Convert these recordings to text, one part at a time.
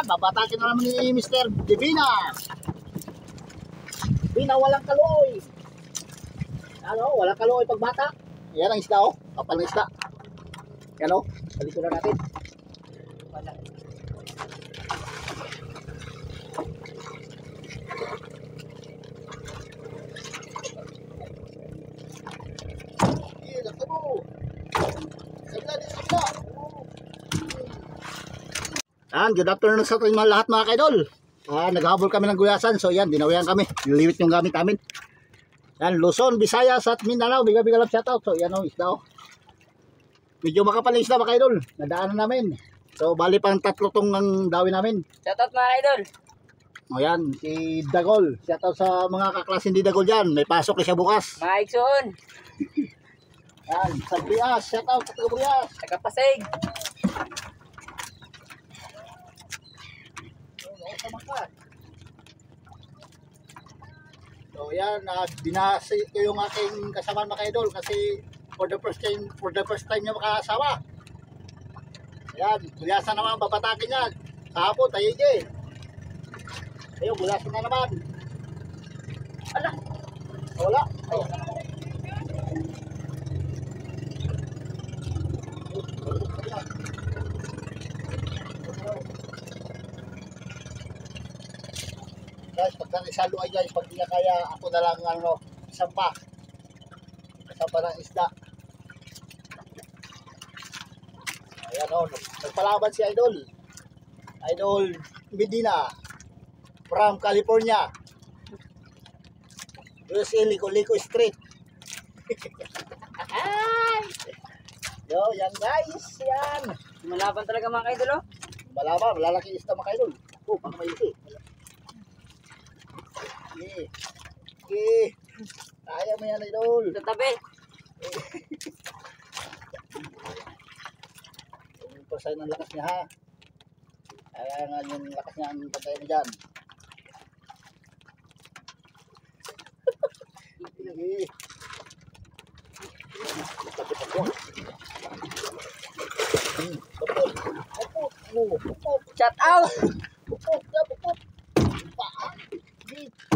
babatakin na naman ni Mr. Divina. Divina, walang kaloy. Ano, walang kaloy pagbata. Yan ang isda, oh. Kapal ng isda. Yan, oh. Balik na natin. Yan, good afternoon sa ating mga lahat mga kaidol. Naghahabol kami ng guyasan. So yan, dinawihan kami. Niliwit yung gamit namin. Yan, Luzon, Visayas at Mindanao. Biga-biga lang shoutout. So yan o, isda o. Medyo makapal yung isda mga kaidol. Nadaanan namin. So bali pang 3 tong ang dawin namin. Shoutout mga kaidol. O yan, si Dagol. Shoutout sa mga kaklasin di Dagol dyan. May pasok na siya bukas. Mga Ikson. Yan, sa Brias. Shoutout sa taga Brias. Tagapasig. So yan, binasi ko yung aking kasama mga idol kasi for the first time niya makaasawa. Yan, gulasan naman, babatakin yan. Kahapon, tayo dyan. Ayun, gulasan na naman. Ala, wala. Ayun. Guys, pag isalo ay guys, pag hindi na kaya ako na lang ano, isang pa ng isda. Ayan o, nagpalaban si Idol Medina from California, USA, Lico Street. Yo, yan guys, yan. Malaban talaga mga kaidol, oh. Malaban, malalaki isda mga idol. Oh, pang maisi. Kaya mo yan, idol. Sa tabi. Percent ng lakas niya, ha. Kaya nga yung lakas niya ang pagkaya mo dyan. Shout out. Pupok.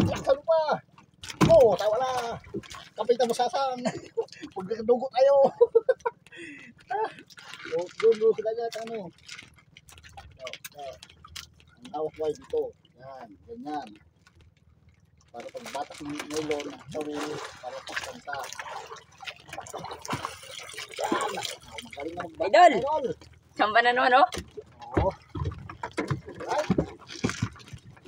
Laksan pa. Oh, tawa na. Kapitan mo sasang. Huwag na dugo tayo. Doon sa ganyan, ano. Ang hawak wide dito. Yan, ganyan. Para pag batak ng nylon, tawil, para pagkanta. Yan. Magaling na magbatak. Idol. Samba na naman, oh. Oo. Right.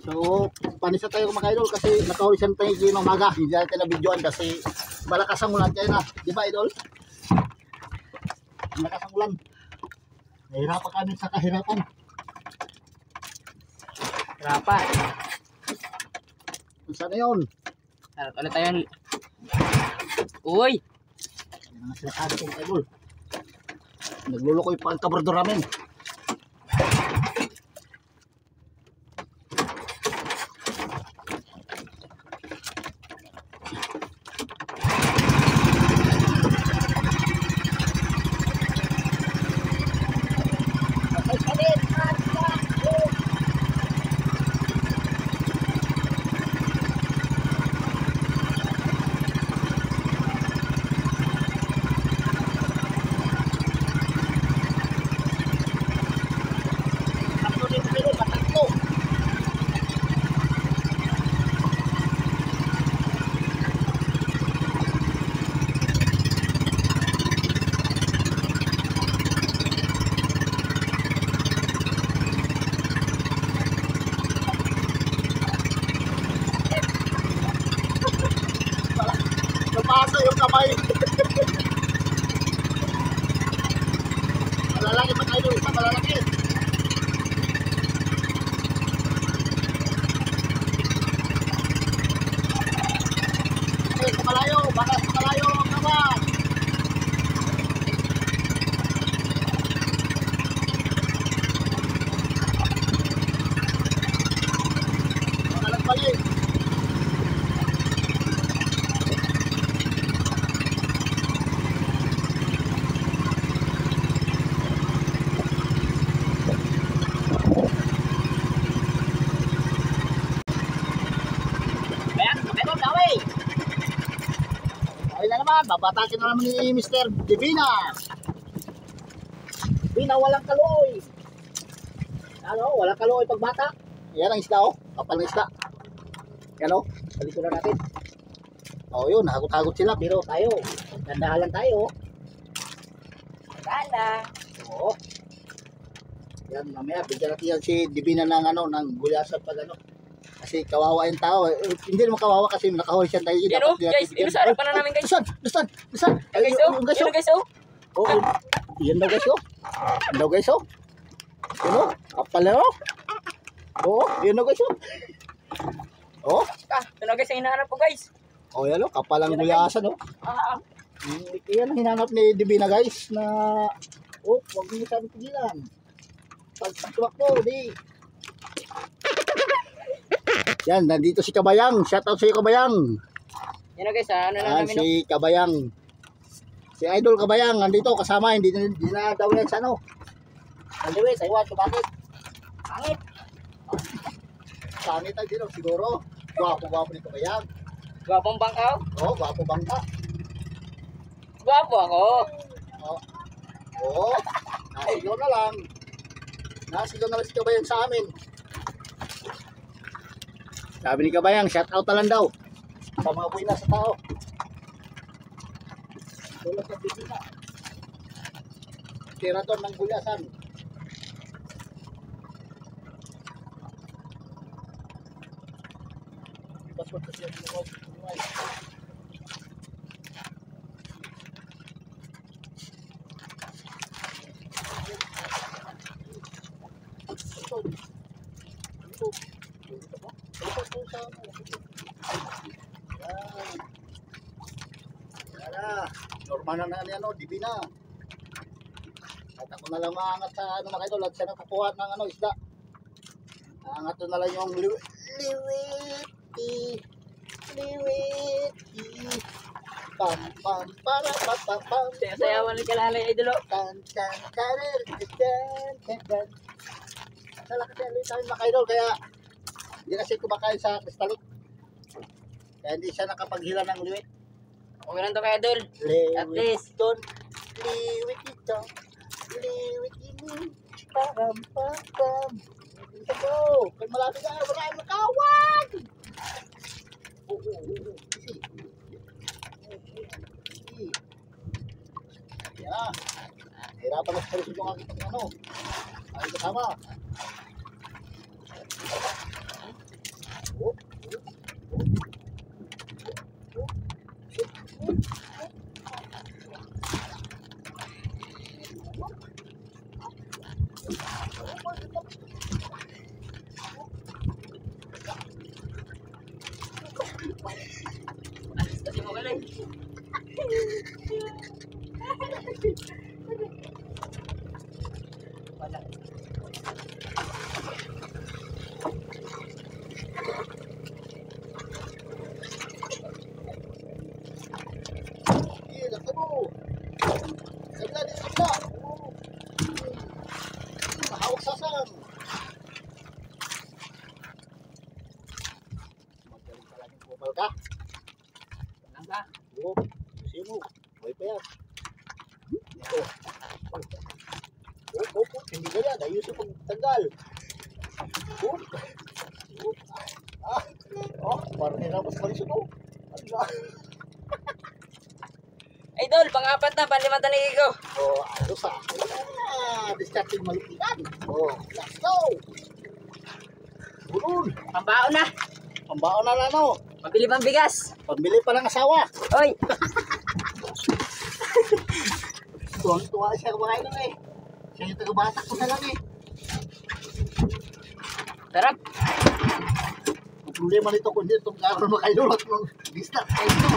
So, panisa tayo mga idol kasi nakaulisan tayo ng umaga. Hindi natin na-videoan kasi malakas ang ulan kayo na. Di ba idol? Malakas ang ulan. Nahirapan kami sa kahirapan. Rapat. Saan na yun? Harap ulit tayo. Uy. Yan ang sinasabi ko mga idol. Naglulukoy pa ang kabardor namin. Napasa yung kamay. Malalaki pa tayo, isa malalaki. Okay, kumalayo, bakas kumalayo ang kawan. Makalag-balik. naman, babatakin na naman ni Mr. Divina. Divina, walang kaloy. Ano, walang kaloy pagbata. Yan ang isda, oh. Kapal ng isda. Yan, oh. Balik na natin. Oh, yun, hagot-hagot sila, pero tayo, dandahan lang tayo. Gala. Oo. Yan, mamaya, bigyan natin yan si Divina ng, ano, ng gulyasan pag, ano. Kasi kawawa yung tao. Hindi naman kawawa kasi nakahuli siya tayo. Pero, guys, ino sa harapan na namin, guys. Lusan. Guys, oh. Yung guys, Yun, oh. guys, oh. Oo. Yan daw guys, oh. Yan daw guys, oh. Yun, oh. Kapal na, oh. Oo, yun daw guys, oh. Oh. Ito na, guys, ang hinahanap ko, guys. Oh, yan, oh. Kapal ang gulyasan, oh. Yan ang hinanap ni Divina, guys, na, oh, huwag mo sabi pigilan. Pag tumakbo, di. Yan, nandito si Kabayang. Shoutout sa iyo, Kabayang. Yan na, guys, ano na Yan, namin, si Kabayang. Si Idol Kabayang, nandito kasama. Hindi na daw yan sa ano. Anyway, sa iwan, bakit? Pangit. Sangit ay dito, siguro. Gwapo ni Kabayang. Gwapong bangkaw. Oo, gwapo bangka. Gwapo ako. Oo, nasigaw na lang. Nasigaw na lang si Kabayang sa amin. Sabi ni Kabayang, shout out na lang daw. Sa mga buhay na sa tao. Tulad sa bibina. Tira doon ng gulyasan. Paswat sa siya ng buhay. Normal na yan, ano, Divina. At ako na lang maangat sa ano na kayo, lahat siya nakakuha ng ano, isda. Maangat na lang yung liwiti. Pam pam para pam pam pam. Sayawan ng kalalay, idol, oh. Tan tan tarir tan tan. Sala kasi ulit tayo makaidol kaya hindi kasi kumakain sa kristalik. Kaya hindi siya nakapaghila ng liwit. Okay lang to, kay idol. At least. Liwit ito. Liwit ini. Pam pam pam. Ito po. Kung malapit na, maraming makawag. Oo. Yan. Hirapan na sa kalusog yung aking ano. Ay kasama. Kasi mo galay. Mahawak sasang. Magaling pala yung kupal ka. Lang ka. Oo, kasi mo. Buhay pa yan. Ito. Hindi ka yan. Ayusin pag tagal. Parang nilabas pa rin siya, no? Idol, pang-apat na, pang-limang tanig ko. Ayos ah. Discarding malupitan. Let's go! Bulun. Pambaon na. Pambaon na lang, no? Mabili pang bigas. Pambili pa ng asawa. Oy. Tuwang-tuwa siya kumakain nun eh. Siya yung taga-batak ko na lang eh. Sarap. Ang problema nito kung hindi itong karoon makaidol at nung distak kayo ito.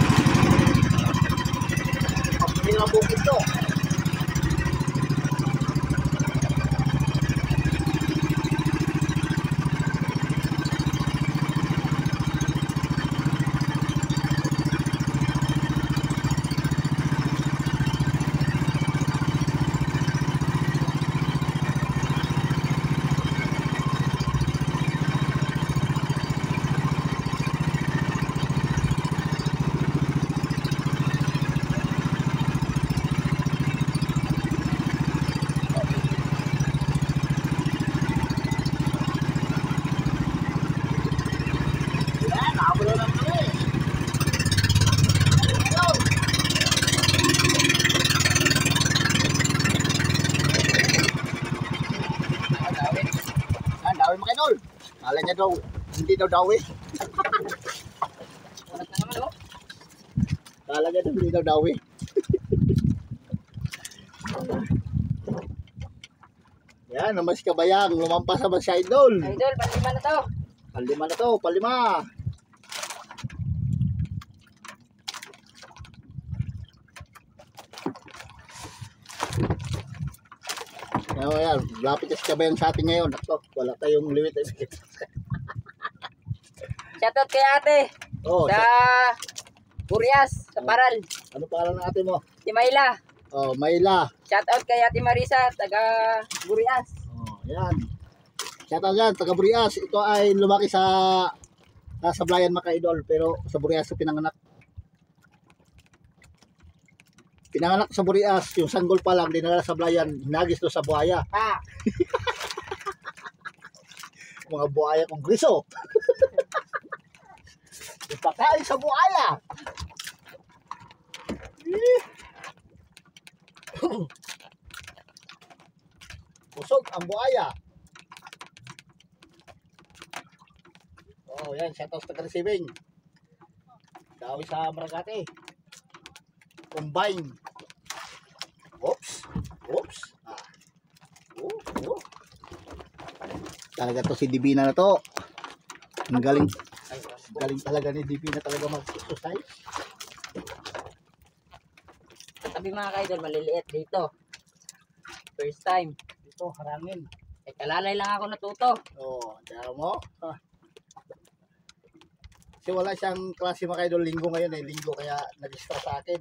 Pambili ng bukid to. hindi daw dawi. Wala na naman oh. Talaga daw hindi daw dawi. Yan, naman si Kabayang, lumampas naman si Idol. Idol, panlima na to. Palima na to, palima. Yan, lapit si Kabayang sa atin ngayon. Ako, wala tayong limit. Shoutout kay ate. Oh, Sa Burias, sa Paral. ano pangalan ng ate mo? Si Mayla. Oh, Mayla. Shoutout kay ate Marisa, taga Burias. Oh, yan. Shoutout yan, taga Burias. Ito ay lumaki sa Sablayan mga idol, pero sa Burias sa pinanganak. Pinanganak sa Burias, yung sanggol pa lang, dinala sa Sablayan, hinagis doon sa buhaya. Ha. Mga buhaya kong griso. Ipakain sa buhaya. Pusog ang buhaya. Oh, yan, shoutout sa taga-receiving. Dawi sa Maragate. Combine. Oops. Oops. Ah. Oh. Talaga to si Divina na to. Ang galing. Galing talaga ni Divina talaga mag-exercise. Sabi mga ka-idol, maliliit dito. First time. Ito, harangin. Eh, kalalay lang ako natuto. Oh, diyan mo. Ah. Kasi wala siyang klase mga idol linggo ngayon eh. Linggo kaya nag-extra sa akin.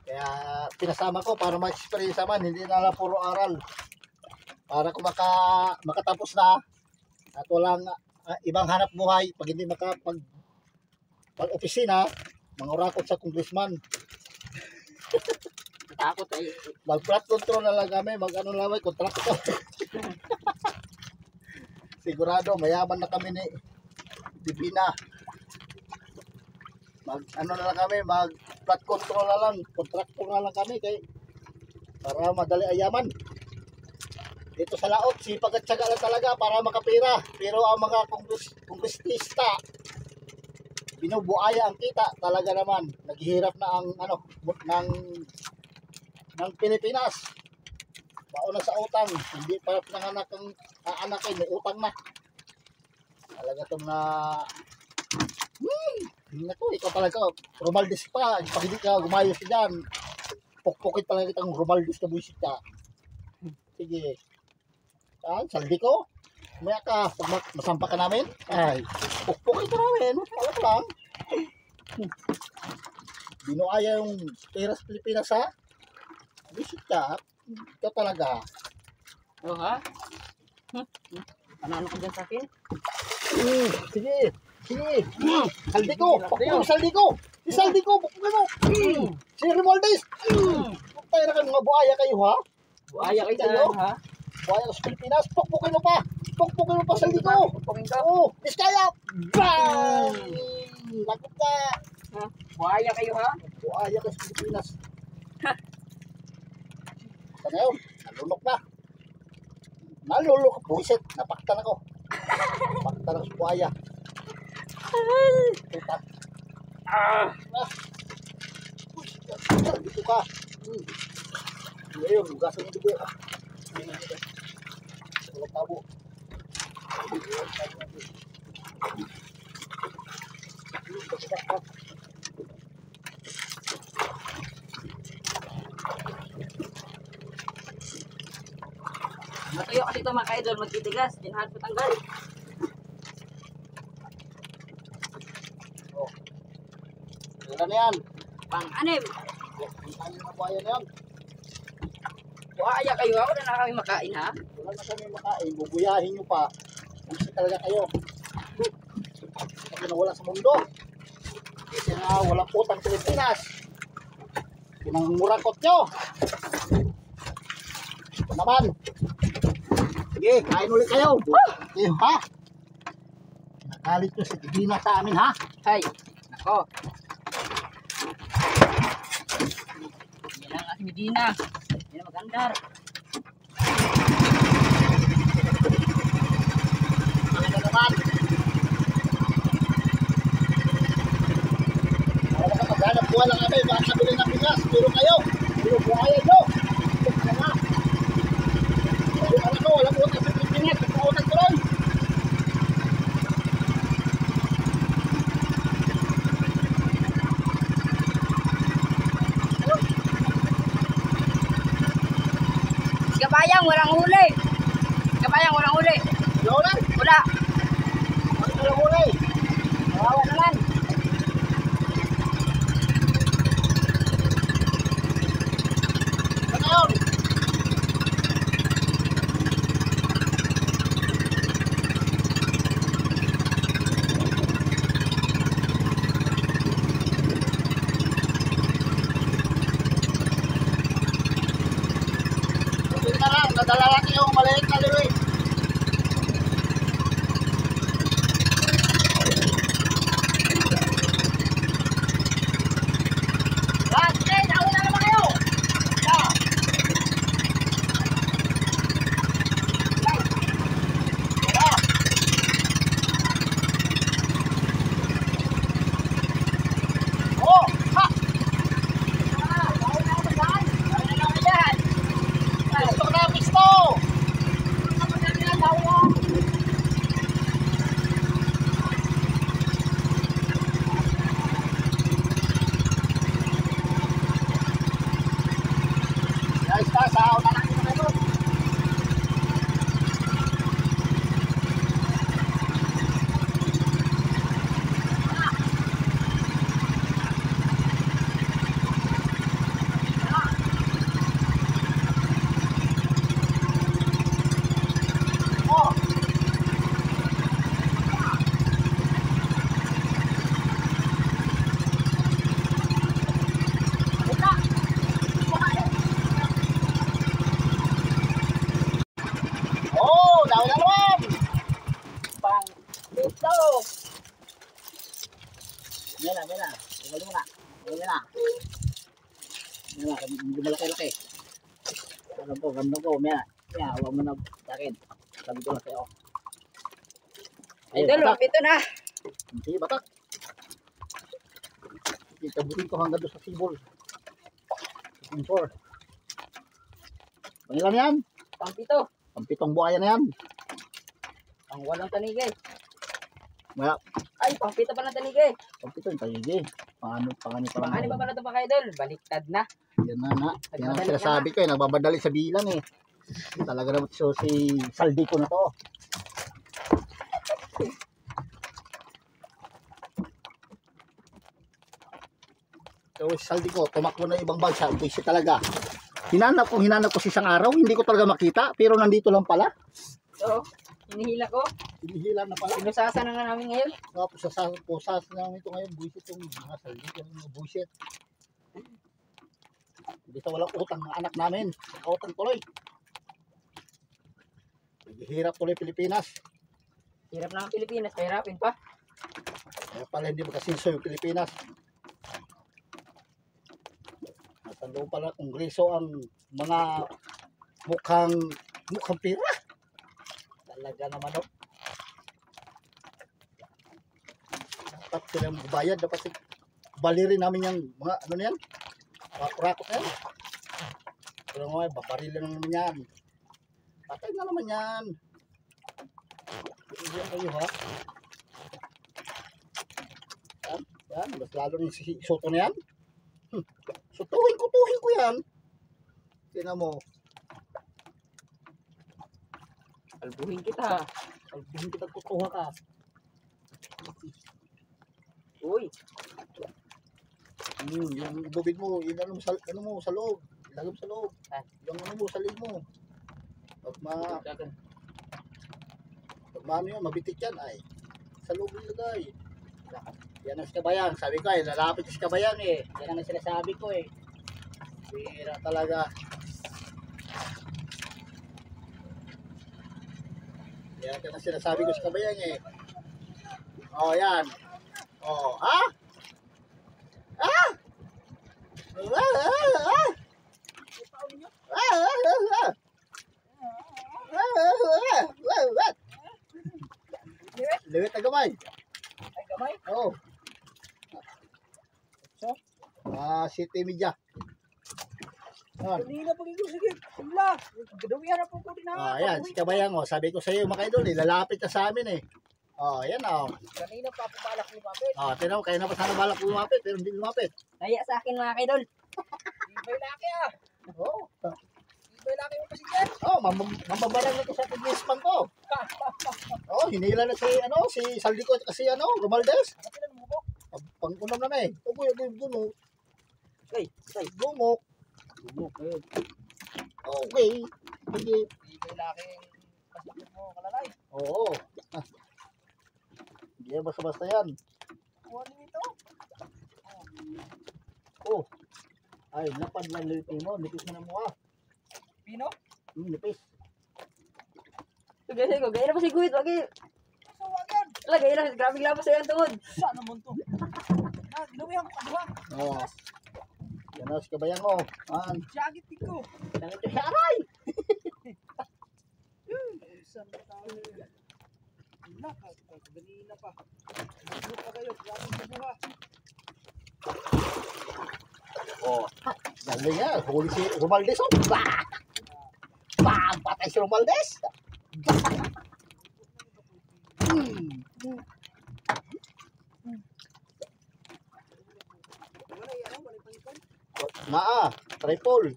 Kaya pinasama ko para ma-experience naman. Hindi na lang puro aral. Para kung makatapos na at walang ibang hanap buhay. Pag hindi pag-opisina, mangurakot sa congressman. Takot ay. Mag-plot control na lang kami. Mag-ano lang kami, kontrakto. Sigurado, mayaman na kami ni Divina. Mag-ano na lang kami, mag-plot control na lang. Kontrakto na lang kami para madali ayaman. Dito sa laot, sipag at syaga lang talaga para makapira. Pero ang mga kongresista, binubuaya ang kita talaga naman. Naghihirap na ang ng Pilipinas. Bauna sa utang, hindi pa nanganak ang aanakin, may utang na. Talaga itong naku, ikaw talaga, Romaldes pa, pag hindi ka gumayos dyan, pukpukit talaga itang Romaldes ka buisit ka. Sige. Saldi ko. Maya ka, pag masampa ka namin, ay, pukpukit ka namin, alam lang. Binuaya yung peras Pilipinas ha. Buisit ka, ikaw talaga. Oh ha? Panalo ka dyan sa akin? Sige. Saldi ko. Saldi ko. Isaldi ko. Bukpukin mo. Si Romaldes. Tayo na kayo mga buhaya kayo ha. Buhaya kayo dyan ha? Buhaya sa Pilipinas. Pukpukin mo pa. Pukpukin mo pa saldi ko. Pukpukin ka? Oo. Biskaya. Bang! Lakot ka. Ha? Buhaya kayo ha? Buhaya ka sa Pilipinas. Sa ngayon, nalunok na. Nalulok. Buisit. Napaktan ako. Napaktan ako sa buhaya. Dito ka. Ngayon, hugasan mo dugo. Walang tabo. Matuyo kasi ito mga ka-idol, magtitigas. Dinahan po tanggal. Oh. Wala na yan. Pang-anim. Ano na buhaya na yan? Buhaya kayo ha? Wala na kami makain ha? Wala na kami makain. Bubuyahin nyo pa. Gusto talaga kayo. Kasi nawala sa mundo. Kasi na walang putang Pilipinas. Pinangurakot nyo. Ito naman. Sige, kain ulit kayo. Kayo ha? Nakalit nyo sa Divina sa amin ha? Hay. Nako. Yan lang ang Medina. Yan ang magandar. Mga naman. Maghanap buwan lang kami, makakabili ng bigas. Pero kayo, pero buhayan nyo. Ito na. Pero ano ko, walang utang sa Pilipinas, utang tuloy. Kabayang, walang huli. Kabayang, walang huli. Wala ulan. Wala. Ano walang huli? Kawawa naman. Ano yun? Buti na lang, nadala natin yung maliit na liwit. Lahat, nauna naman kayo. Oh, ha! Nauna naman saan? Nauna naman yan. Gusto ko na, gusto! Nauna naman yan, nauna. Guys, sa una lang ito ngayon. Oh! Oh, dami na naman! Pang dito. Mela. Tingnan mo na. Mela. Hindi malaki-laki. Ganda ko, Mela. Mela, huwag mo na sa akin. Sabi ko lang sa'yo. Idol, ito na. Hindi, batak. Itabutin ko hanggang doon sa sibol. Sponsor. Pangilan yan? Pang pito. Ang pitong buhaya na yan. Pang walang tanigay. Mela, Ay, pang pito pa ng tanigay. ang pitong tayigi. Pangani pa lang. Ano ba pala ito mga idol? Baliktad na. Yan na. Yan ang sinasabi ko eh. Nagbabadali sa bilang eh. Talaga naman so, si Saldi ko na to. So si Saldi ko, tumakbo na ibang bansa. Busy talaga. Hinanap ko si isang araw. Hindi ko talaga makita. Pero nandito lang pala. So, hinihila ko. Hinihila na pala. Sinusasa na nga namin ngayon. Tapos sa posas namin ito ngayon. Buisit yung mga Saldi. Yung mga buisit. Hindi sa walang utang ng anak namin. Utang tuloy. Hirap tuloy Pilipinas. Hirap na ang Pilipinas. Pahirapin pa. Kaya pala hindi makasinso yung Pilipinas. Nasa loob pala kongreso ang mga mukhang pira. Talaga naman o. Dapat silang bayad. Dapat balirin namin yung mga ano na yan. Mga kurakot na yan. Pero nga, babarilin na naman yan. Patay na naman yan. Iiyan kayo ha. Yan, mas lalo yung soto na yan. Sutuhin ko yan. Tingnan mo. Albuhin kita. Albihin kita tutuha ka. Uy. Yung bubid mo, yung ano mo sa loob. Ilagay mo sa loob. Yung ano mo, sa lid mo. Pag ano yan, mabitik yan ay. Sa loob ilagay. Yan ang kabayan. Sabi ko ay, lalapit sa kabayan eh. Yan ang sinasabi ko eh. Pira talaga. Yan ang sinasabi ko sa kabayan eh. Oh, yan. Oh, ha? Ha? gamay. Ay, gamay. Oo. So? City Media. Yan. Kanina pa rin sige. Wala. Gadawihan na po ko din na. Ayan, si Kabayang, oh. Sabi ko sa iyo, mga idol, lalapit na sa amin eh. Ayan, Kanina pa po balak lumapit. Tinan mo, kaya na pa sana balak lumapit, pero hindi lumapit. Naya sa akin mga kaidol. Ibay laki ah. Oo. Ibay laki mo kasi yan. Mambabarang na ito sa tignispan ko. Hinila na si Saldico at kasi Romaldes. Nakatilan mo po. Pangkunam na eh. Ito kuya, gumok. Ay, Gumok. Bumok eh. Okay. Sige. Ibay laki kasi mo kalalay. Oo. Hindi yan basta-basta yan. Kuha nito. Ay, napadlang lipin mo. Nipis mo na mukha. Pino? Nipis. Gaya ko, gaya na pa si Guhit, wag eh. So, wag yan. Wala, gaya na, grabe labas sa yung tuhod. Saan naman to? Ginawihan ko kaduha. Oo. Yan na si Kabayang mo. Jagit ko. Sangit siya aray. Saan na tayo? Wala, kanina pa. Ano pa kayo, grabe sa buha. Galing yan. Huli si Romaldes. Patay si Romaldes. Triple.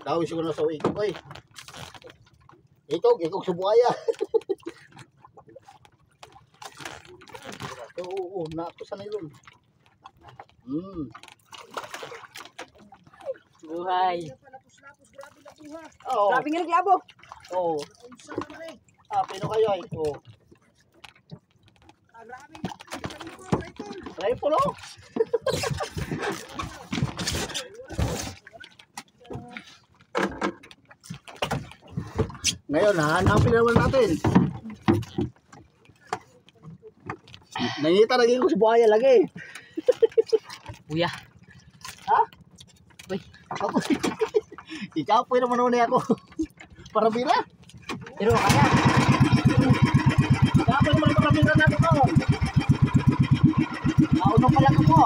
Daw siguro na sa ikog eh. Ikog sa buhaya. Nato sa nylon. Buhay. Oo. Grabe nga naglabo. Oo. Pino kayo ay. Rifle oh. Ngayon, hanapin naman natin. Nangita lagi ko sa buhaya lagi. Kuya. Ha? Uy. Ako. Ikaw po naman una ako. Para bila. Pero kaya. Ikaw po naman para bila natin to. Naunong pala ko po.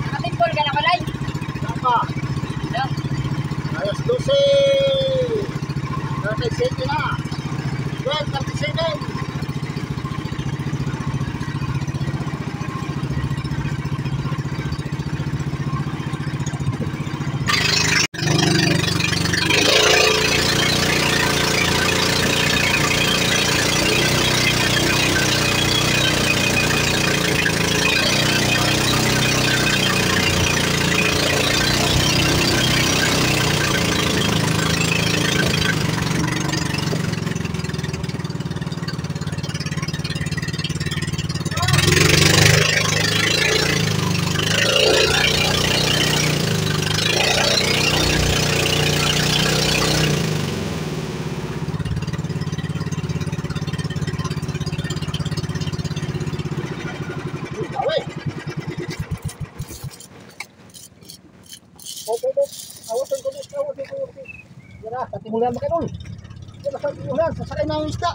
Nakatimpol ka na kalay. Tama. Alas 12. 37 na. 12:37. Timulan mo kayo. Wala sa timulan, sasakay na ang isda.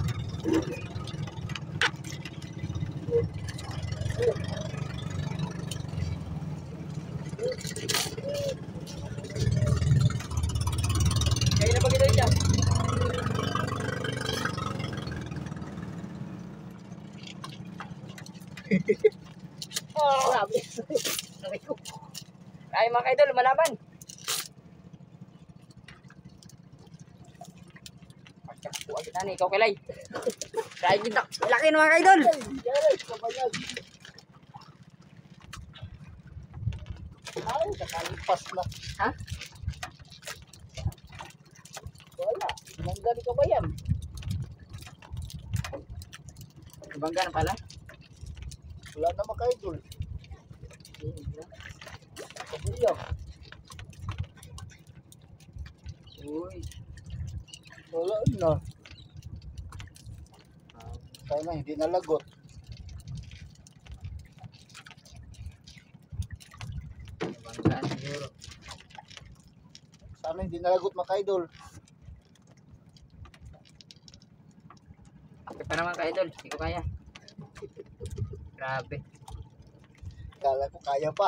Kaya na ba kita dyan? Grabe. tayo mga kaidol, lumalaban. Huwag kita na, ikaw kilay. Kaya kita, laki na mga kaidol. Yes, kabayan. Ay, nakalipas na. Ha? Wala, sinangga ni kabayan. Bangga na pala. Wala na makaidol. Kabayan. Uy. Wala na. Sana hindi nalagot. Banggaan siguro. Sana hindi nalagot makaidol. Okay pa naman kaidol, hindi ko kaya. Grabe. Kala ko kaya pa.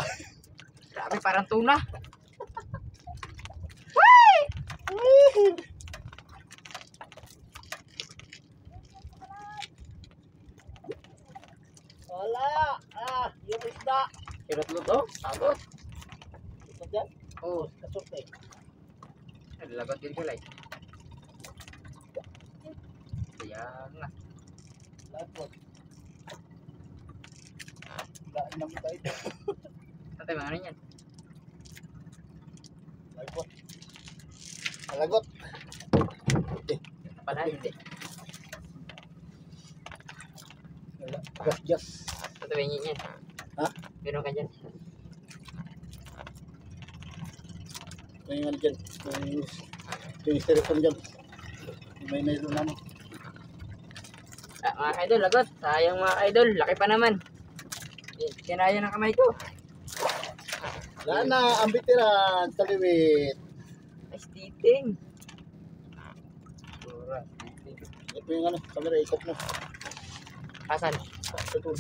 Grabe, parang tuna. Wala. Yung isda. Kirot mo to? Sabot. Ito dyan. Oo. Kasurte. Nalagot din sila eh. Kaya nga. Lagot. Lain naman tayo. Ano tayo mga ano yan? Lagot. Lagot. Pala hindi. Wala. Gas. Ano tayo yan yan? Ha? Meron ka dyan. May ano dyan. Yung styrofoam dyan. May nylon naman. Mga idol, lagot. Sayang mga idol. Laki pa naman. Kinaya ng kamay ko. Wala na. Ang bitiran. Taliwit. Nice dating. Sura. Ito yung ano. Kamera. Ikot mo. Kasan? Ito.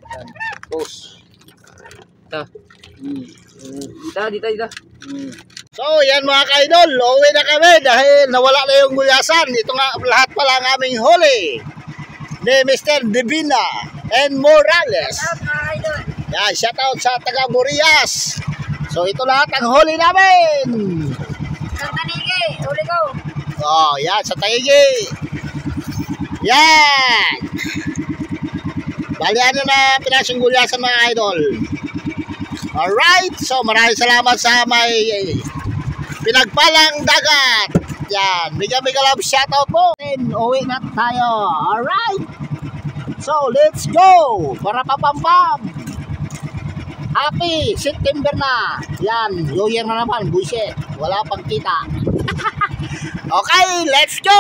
Yan. Post. Ito. Dito. So, yan mga ka-idol, uwi na kami dahil nawala na yung gulyasan. Ito nga lahat pala ang aming huli ni Mr. Divina and Morales. Shout out mga idol. Yan, shout out sa taga Morias. So, ito lahat ang huli namin. Sa tanigi, huli ko. Oh, yan, sa Taigi. Yan. Bali, ano na pinasong gulyasan mga idol. Alright, so maraming salamat sa may pinagpalang dagat. Yan, mega love shoutout po. And uwi na tayo. Alright, so let's go. Para papampam. Happy September na. Yan, New Year na naman. Bullshit, wala pang kita. Okay, let's go.